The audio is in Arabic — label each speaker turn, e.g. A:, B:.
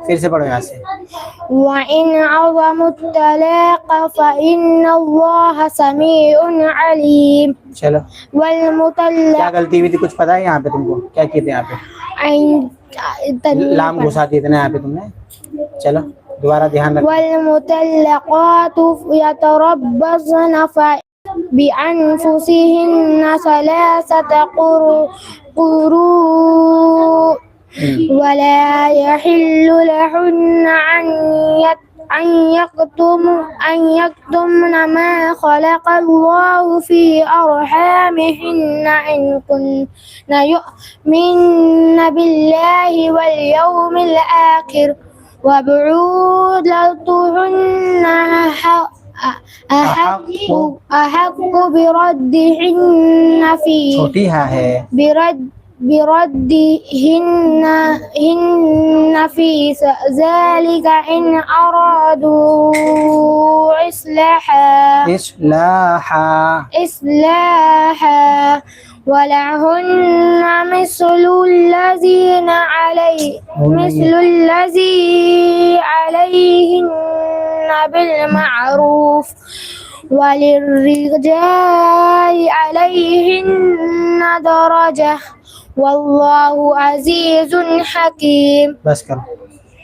A: फिर से पढ़ो यहाँ से।
B: وإن عظموا الطلاق فإن الله سميع عليم
A: चलो, क्या
B: والمطلق
A: गलती हुई थी कुछ पता है यहाँ पे तुमको? क्या किए थे यहाँ पे? लाम घुसा दिए थे ना यहाँ पे तुमने। चलो दोबारा ध्यान रखो।
B: والمطلقات يتربصن بأنفسهن ثلاثة قروء ولا يحل لهن أن يكتمن ما خلق الله في أرحامهن إن كن يؤمن بالله واليوم الآخر وبعولتهن أحق بردهن في
A: छोटी हाँ है
B: بردهن في ذلك إن أرادوا إصلاحا ولهن مثل الذي عليهن بالمعروف وللرجال عليهن درجة والله عزيز حكيم.
A: बस करो।